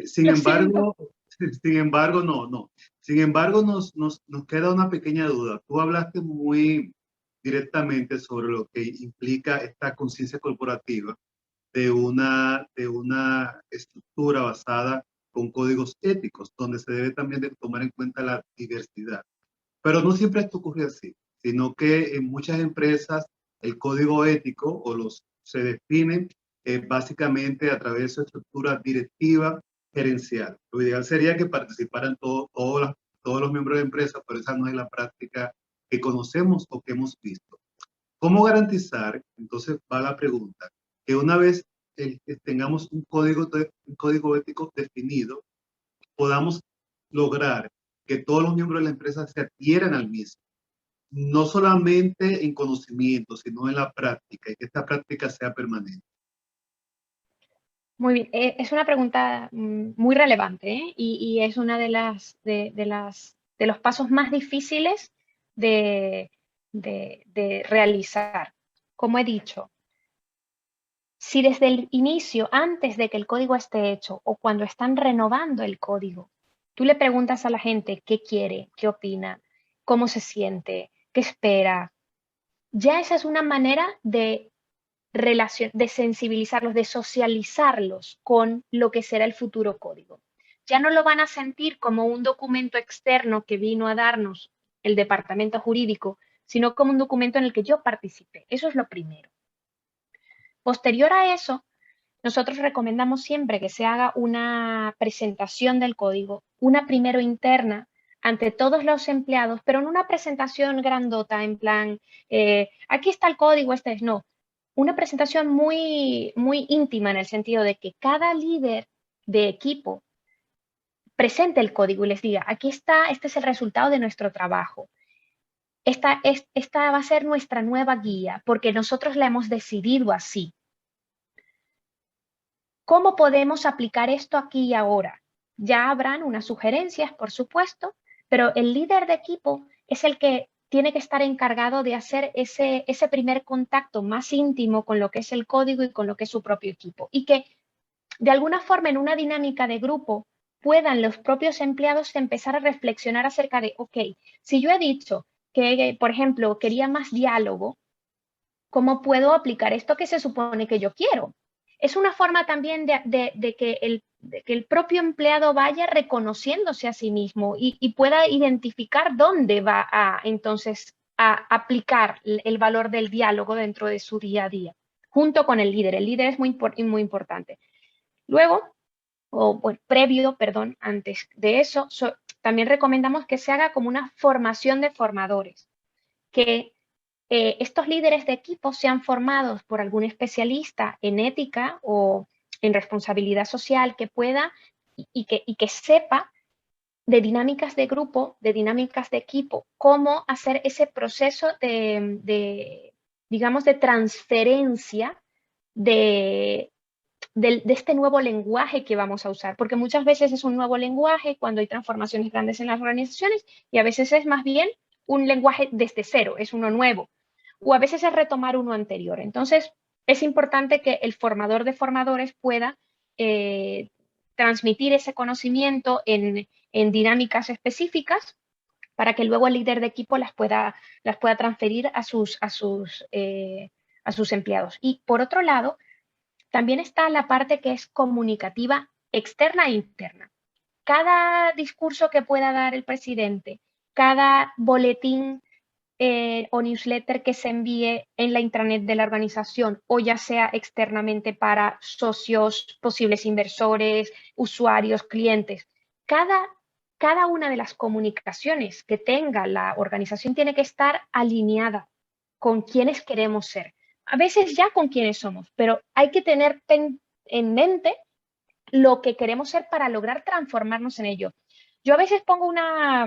Sin Lo siento. embargo, sin embargo, no. Sin embargo, nos queda una pequeña duda. Tú hablaste muy directamente sobre lo que implica esta conciencia corporativa de una estructura basada con códigos éticos, donde se debe también de tomar en cuenta la diversidad. Pero no siempre esto ocurre así, sino que en muchas empresas el código ético se define básicamente a través de su estructura directiva gerencial. Lo ideal sería que participaran todos los miembros de la empresa, pero esa no es la práctica que conocemos o que hemos visto. ¿Cómo garantizar? Entonces va la pregunta, que una vez tengamos un código ético definido, podamos lograr que todos los miembros de la empresa se adhieran al mismo, no solamente en conocimiento, sino en la práctica, y que esta práctica sea permanente. Muy bien, es una pregunta muy relevante, ¿eh? Y es una de los pasos más difíciles de realizar. Como he dicho, si desde el inicio, antes de que el código esté hecho o cuando están renovando el código, tú le preguntas a la gente qué quiere, qué opina, cómo se siente, qué espera, ya esa es una manera de sensibilizarlos, de socializarlos con lo que será el futuro código. Ya no lo van a sentir como un documento externo que vino a darnos el departamento jurídico, sino como un documento en el que yo participé. Eso es lo primero. Posterior a eso, nosotros recomendamos siempre que se haga una presentación del código, una primero interna ante todos los empleados, pero no una presentación grandota en plan, aquí está el código, este es, no. Una presentación muy, muy íntima en el sentido de que cada líder de equipo presente el código y les diga, aquí está, este es el resultado de nuestro trabajo. Esta va a ser nuestra nueva guía porque nosotros la hemos decidido así. ¿Cómo podemos aplicar esto aquí y ahora? Ya habrán unas sugerencias, por supuesto, pero el líder de equipo es el que tiene que estar encargado de hacer ese primer contacto más íntimo con lo que es el código y con lo que es su propio equipo. Y que de alguna forma en una dinámica de grupo puedan los propios empleados empezar a reflexionar acerca de, ok, si yo he dicho que, por ejemplo, quería más diálogo, ¿cómo puedo aplicar esto que se supone que yo quiero? Es una forma también de que el propio empleado vaya reconociéndose a sí mismo y pueda identificar dónde va a entonces a aplicar el valor del diálogo dentro de su día a día, junto con el líder. El líder es muy importante. Luego, previo, perdón, antes de eso, también recomendamos que se haga como una formación de formadores, que estos líderes de equipo sean formados por algún especialista en ética o en responsabilidad social que pueda y que sepa de dinámicas de grupo, de dinámicas de equipo, cómo hacer ese proceso digamos, de transferencia de este nuevo lenguaje que vamos a usar, porque muchas veces es un nuevo lenguaje cuando hay transformaciones grandes en las organizaciones y a veces es más bien un lenguaje desde cero, es uno nuevo, o a veces es retomar uno anterior. Entonces, es importante que el formador de formadores pueda transmitir ese conocimiento en dinámicas específicas para que luego el líder de equipo las pueda transferir a sus empleados. Y por otro lado, también está la parte que es comunicativa externa e interna. Cada discurso que pueda dar el presidente, cada boletín o newsletter que se envíe en la intranet de la organización, o ya sea externamente para socios, posibles inversores, usuarios, clientes, cada una de las comunicaciones que tenga la organización tiene que estar alineada con quienes queremos ser. A veces ya con quienes somos, pero hay que tener en mente lo que queremos ser para lograr transformarnos en ello. Yo a veces pongo una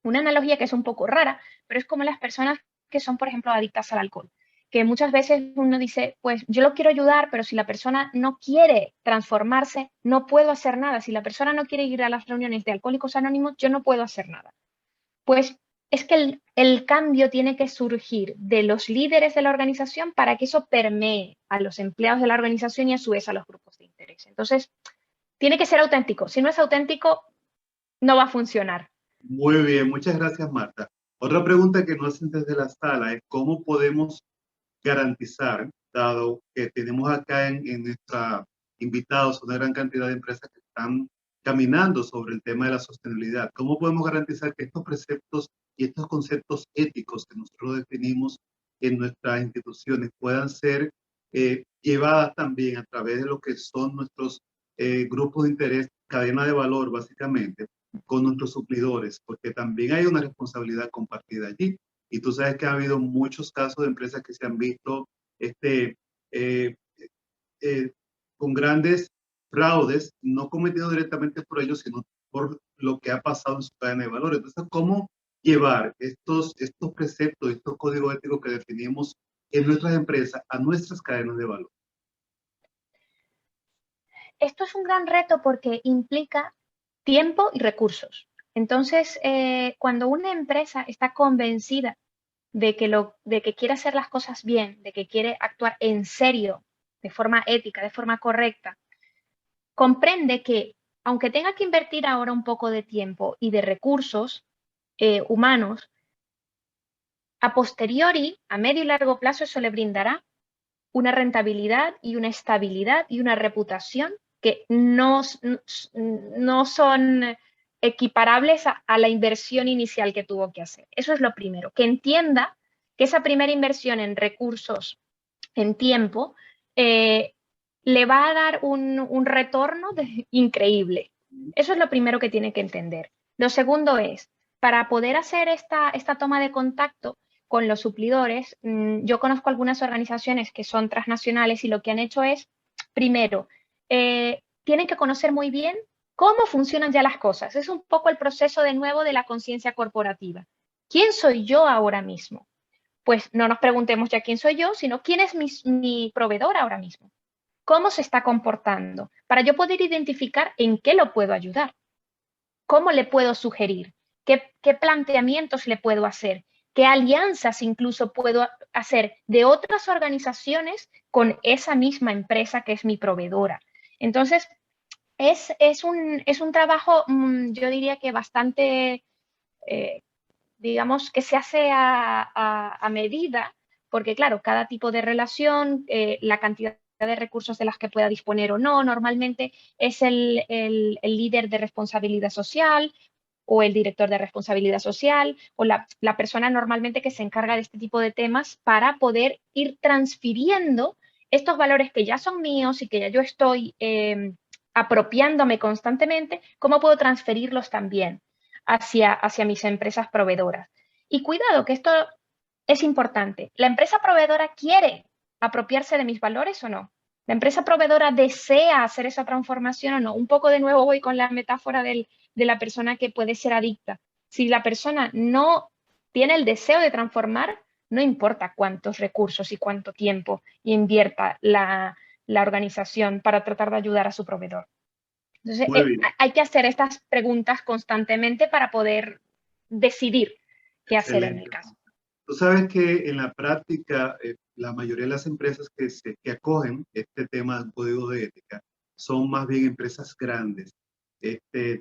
analogía que es un poco rara, pero es como las personas que son, por ejemplo, adictas al alcohol, que muchas veces uno dice, pues yo lo quiero ayudar, pero si la persona no quiere transformarse, no puedo hacer nada. Si la persona no quiere ir a las reuniones de Alcohólicos Anónimos, yo no puedo hacer nada. Pues es que el cambio tiene que surgir de los líderes de la organización para que eso permee a los empleados de la organización y a su vez a los grupos de interés. Entonces, tiene que ser auténtico. Si no es auténtico, no va a funcionar. Muy bien, muchas gracias, Marta. Otra pregunta que nos hacen desde la sala es cómo podemos garantizar, dado que tenemos acá en nuestra invitados una gran cantidad de empresas que están caminando sobre el tema de la sostenibilidad, ¿cómo podemos garantizar que estos preceptos y estos conceptos éticos que nosotros definimos en nuestras instituciones puedan ser llevadas también a través de lo que son nuestros grupos de interés, cadena de valor básicamente, con nuestros suplidores? Porque también hay una responsabilidad compartida allí. Y tú sabes que ha habido muchos casos de empresas que se han visto eh, con grandes fraudes, no cometidos directamente por ellos, sino por lo que ha pasado en su cadena de valor. Entonces, ¿cómo llevar estos preceptos, estos códigos éticos que definimos en nuestras empresas a nuestras cadenas de valor? Esto es un gran reto porque implica tiempo y recursos. Entonces, cuando una empresa está convencida de que quiere hacer las cosas bien, de que quiere actuar en serio, de forma ética, de forma correcta, comprende que aunque tenga que invertir ahora un poco de tiempo y de recursos humanos, a posteriori, a medio y largo plazo, eso le brindará una rentabilidad y una estabilidad y una reputación que no son equiparables a la inversión inicial que tuvo que hacer. Eso es lo primero, que entienda que esa primera inversión en recursos, en tiempo, le va a dar un retorno increíble. Eso es lo primero que tiene que entender. Lo segundo es, para poder hacer esta toma de contacto con los suplidores, yo conozco algunas organizaciones que son transnacionales y lo que han hecho es, primero, tienen que conocer muy bien cómo funcionan ya las cosas. Es un poco el proceso de nuevo de la conciencia corporativa. ¿Quién soy yo ahora mismo? Pues no nos preguntemos ya quién soy yo, sino quién es mi proveedor ahora mismo. ¿Cómo se está comportando? Para yo poder identificar en qué lo puedo ayudar. ¿Cómo le puedo sugerir? ¿Qué planteamientos le puedo hacer? ¿Qué alianzas incluso puedo hacer de otras organizaciones con esa misma empresa que es mi proveedora? Entonces, es un trabajo, yo diría que bastante, digamos, que se hace a medida, porque claro, cada tipo de relación, la cantidad de recursos de las que pueda disponer o no, normalmente es el líder de responsabilidad social o el director de responsabilidad social o la persona normalmente que se encarga de este tipo de temas para poder ir transfiriendo estos valores que ya son míos y que ya yo estoy apropiándome constantemente, ¿cómo puedo transferirlos también hacia mis empresas proveedoras? Y cuidado, que esto es importante. ¿La empresa proveedora quiere apropiarse de mis valores o no? ¿La empresa proveedora desea hacer esa transformación o no? Un poco de nuevo voy con la metáfora de la persona que puede ser adicta. Si la persona no tiene el deseo de transformar, no importa cuántos recursos y cuánto tiempo invierta la organización para tratar de ayudar a su proveedor. Entonces, hay que hacer estas preguntas constantemente para poder decidir qué hacer en el caso. Tú sabes que en la práctica, la mayoría de las empresas que acogen este tema del código de ética son más bien empresas grandes.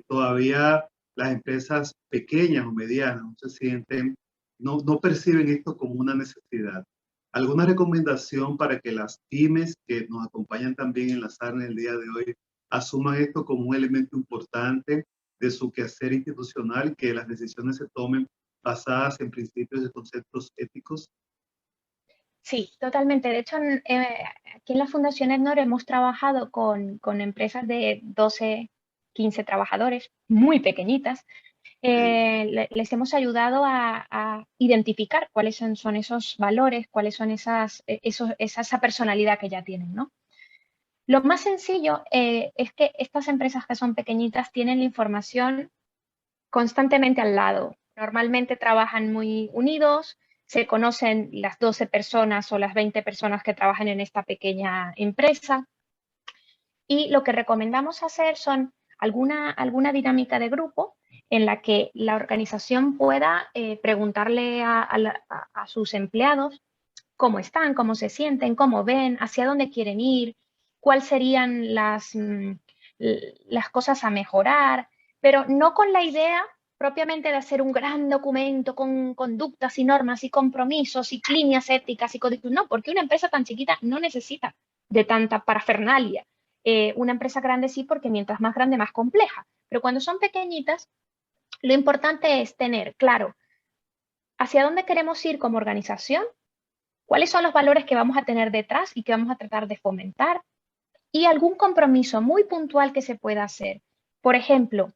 Todavía las empresas pequeñas o medianas no se sienten, no perciben esto como una necesidad. ¿Alguna recomendación para que las pymes que nos acompañan también en la sala en el día de hoy asuman esto como un elemento importante de su quehacer institucional y que las decisiones se tomen basadas en principios y conceptos éticos? Sí, totalmente. De hecho, aquí en la Fundación EDNOR hemos trabajado con empresas de 12, 15 trabajadores, muy pequeñitas. Les hemos ayudado a identificar cuáles son esos valores, cuáles son esa personalidad que ya tienen, ¿no? Lo más sencillo es que estas empresas que son pequeñitas tienen la información constantemente al lado. Normalmente trabajan muy unidos, se conocen las 12 personas o las 20 personas que trabajan en esta pequeña empresa. Y lo que recomendamos hacer son alguna dinámica de grupo en la que la organización pueda preguntarle a sus empleados cómo están, cómo se sienten, cómo ven, hacia dónde quieren ir, cuáles serían las cosas a mejorar, pero no con la idea propiamente de hacer un gran documento con conductas y normas y compromisos y líneas éticas y códigos. No, porque una empresa tan chiquita no necesita de tanta parafernalia. Una empresa grande sí, porque mientras más grande, más compleja. Pero cuando son pequeñitas, lo importante es tener claro hacia dónde queremos ir como organización, cuáles son los valores que vamos a tener detrás y que vamos a tratar de fomentar, y algún compromiso muy puntual que se pueda hacer. Por ejemplo,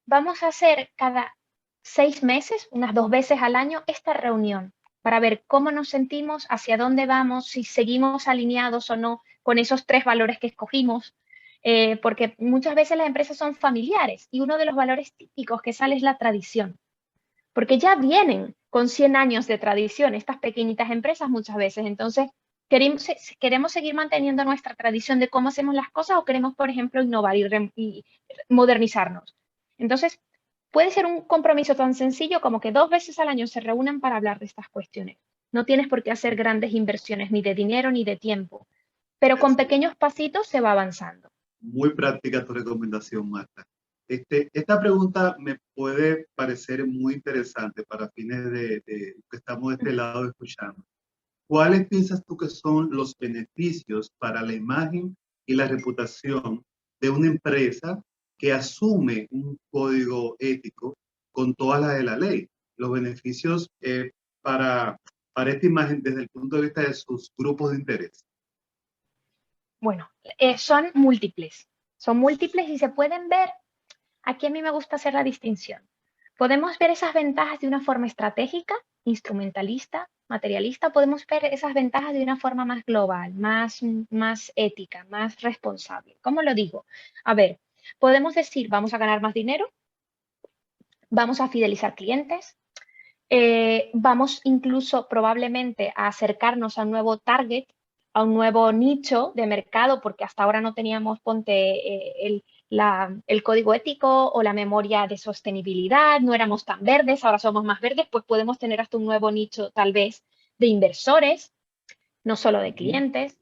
vamos a hacer cada 6 meses, unas 2 veces al año, esta reunión para ver cómo nos sentimos, hacia dónde vamos, si seguimos alineados o no con esos 3 valores que escogimos, porque muchas veces las empresas son familiares y uno de los valores típicos que sale es la tradición, porque ya vienen con 100 años de tradición estas pequeñitas empresas muchas veces. Entonces, ¿queremos seguir manteniendo nuestra tradición de cómo hacemos las cosas o queremos, por ejemplo, innovar y modernizarnos? Entonces, puede ser un compromiso tan sencillo como que 2 veces al año se reúnan para hablar de estas cuestiones. No tienes por qué hacer grandes inversiones ni de dinero ni de tiempo, pero con pequeños pasitos se va avanzando. Muy práctica tu recomendación, Marta. Esta pregunta me puede parecer muy interesante para fines de que estamos de este lado escuchando. ¿Cuáles piensas tú que son los beneficios para la imagen y la reputación de una empresa que asume un código ético con todas las de la ley? Los beneficios para esta imagen desde el punto de vista de sus grupos de interés. Bueno, son múltiples y se pueden ver. Aquí a mí me gusta hacer la distinción. Podemos ver esas ventajas de una forma estratégica, instrumentalista, materialista. Podemos ver esas ventajas de una forma más global, más ética, más responsable. ¿Cómo lo digo? A ver, podemos decir, vamos a ganar más dinero, vamos a fidelizar clientes, vamos incluso probablemente a acercarnos a un nuevo target, a un nuevo nicho de mercado, porque hasta ahora no teníamos, el código ético o la memoria de sostenibilidad, no éramos tan verdes, ahora somos más verdes, pues podemos tener hasta un nuevo nicho tal vez de inversores, no solo de clientes.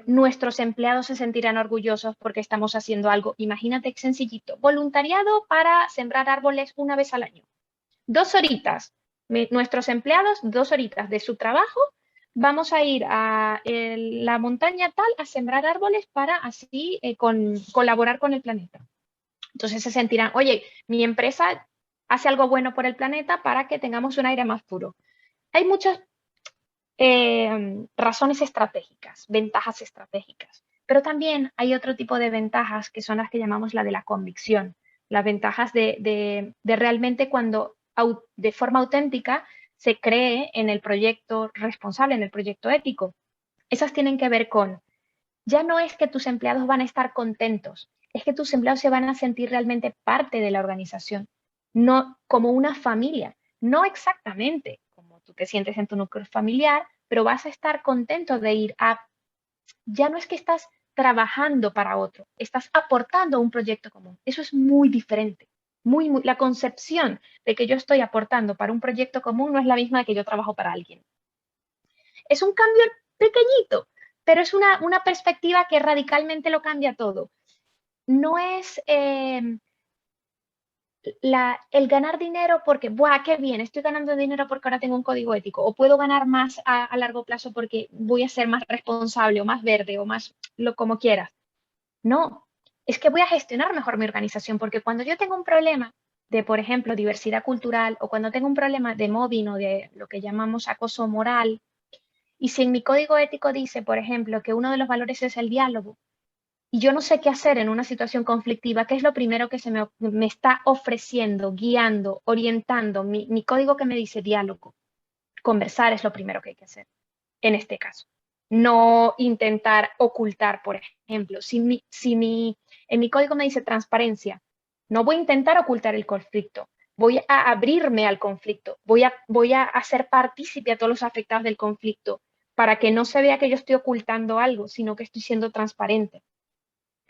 Nuestros empleados se sentirán orgullosos porque estamos haciendo algo, imagínate qué sencillito, voluntariado para sembrar árboles una vez al año. 2 horitas, nuestros empleados, 2 horitas de su trabajo, vamos a ir a la montaña tal a sembrar árboles para así colaborar con el planeta. Entonces se sentirán, oye, mi empresa hace algo bueno por el planeta para que tengamos un aire más puro. Hay muchas razones estratégicas, ventajas estratégicas, pero también hay otro tipo de ventajas que son las que llamamos la de la convicción, las ventajas de realmente cuando de forma auténtica se cree en el proyecto responsable, en el proyecto ético. Esas tienen que ver con, ya no es que tus empleados van a estar contentos, es que tus empleados se van a sentir realmente parte de la organización, no como una familia, no exactamente como tú te sientes en tu núcleo familiar, pero vas a estar contento de ir a, ya no es que estás trabajando para otro, estás aportando a un proyecto común. Eso es muy diferente. La concepción de que yo estoy aportando para un proyecto común no es la misma de que yo trabajo para alguien. Es un cambio pequeñito, pero es una perspectiva que radicalmente lo cambia todo. No es el ganar dinero porque, ¡buah, qué bien! Estoy ganando dinero porque ahora tengo un código ético. O puedo ganar más a largo plazo porque voy a ser más responsable o más verde o más como quieras. No, es que voy a gestionar mejor mi organización porque cuando yo tengo un problema de, por ejemplo, diversidad cultural o cuando tengo un problema de mobbing o de lo que llamamos acoso moral, y si en mi código ético dice, por ejemplo, que uno de los valores es el diálogo, y yo no sé qué hacer en una situación conflictiva, ¿qué es lo primero que me está ofreciendo, guiando, orientando? Mi código que me dice diálogo. Conversar es lo primero que hay que hacer en este caso. No intentar ocultar, por ejemplo. En mi código me dice transparencia, no voy a intentar ocultar el conflicto. Voy a abrirme al conflicto. Voy a hacer partícipe a todos los afectados del conflicto para que no se vea que yo estoy ocultando algo, sino que estoy siendo transparente.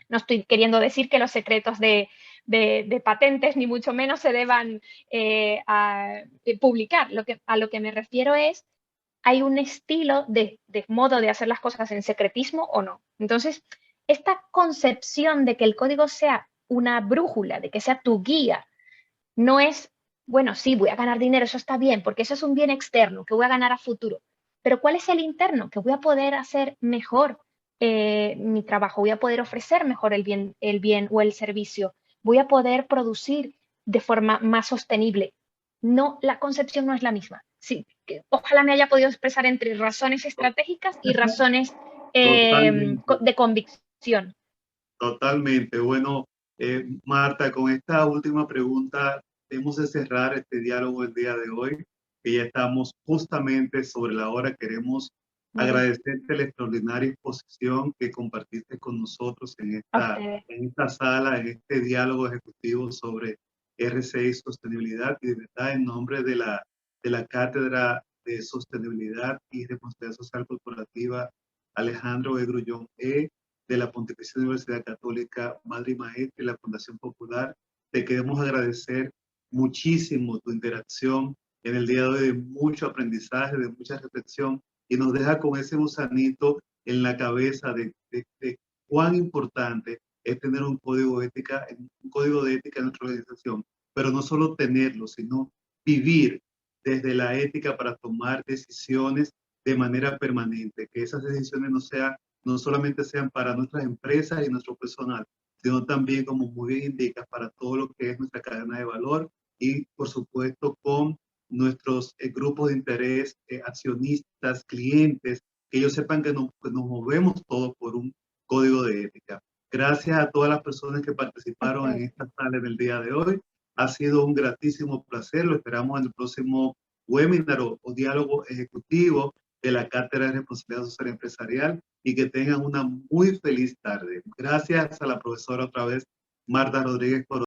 No estoy queriendo decir que los secretos de patentes ni mucho menos se deban publicar. A lo que me refiero es, hay un estilo de modo de hacer las cosas en secretismo o no. Entonces, esta concepción de que el código sea una brújula, de que sea tu guía, no es, bueno, sí, voy a ganar dinero, eso está bien, porque eso es un bien externo que voy a ganar a futuro. Pero ¿cuál es el interno? Que voy a poder hacer mejor mi trabajo, voy a poder ofrecer mejor el bien o el servicio, voy a poder producir de forma más sostenible. No, la concepción no es la misma. Sí, ojalá me haya podido expresar entre razones estratégicas y razones Totalmente, de convicción. totalmente. Bueno, Marta, con esta última pregunta hemos de cerrar este diálogo el día de hoy, que ya estamos justamente sobre la hora. Queremos agradecerte la extraordinaria exposición que compartiste con nosotros en esta sala, en este diálogo ejecutivo sobre RCI y sostenibilidad, y de verdad en nombre de la Cátedra de Sostenibilidad y Responsabilidad Social Corporativa Alejandro E. Grullón de la Pontificia Universidad Católica Madre y Maestra y la Fundación Popular, te queremos agradecer muchísimo tu interacción en el día de hoy, de mucho aprendizaje, de mucha reflexión, y nos deja con ese gusanito en la cabeza de cuán importante es tener un código de ética en nuestra organización, pero no solo tenerlo, sino vivir desde la ética para tomar decisiones de manera permanente, que esas decisiones no solamente sean para nuestras empresas y nuestro personal, sino también, como muy bien indicas, para todo lo que es nuestra cadena de valor y, por supuesto, con nuestros grupos de interés, accionistas, clientes, que ellos sepan que nos movemos todos por un código de ética. Gracias a todas las personas que participaron en esta sala en el día de hoy. Ha sido un gratísimo placer. Lo esperamos en el próximo webinar o diálogo ejecutivo de la Cátedra de Responsabilidad Social Empresarial, y que tengan una muy feliz tarde. Gracias a la profesora otra vez, Marta Rodríguez, por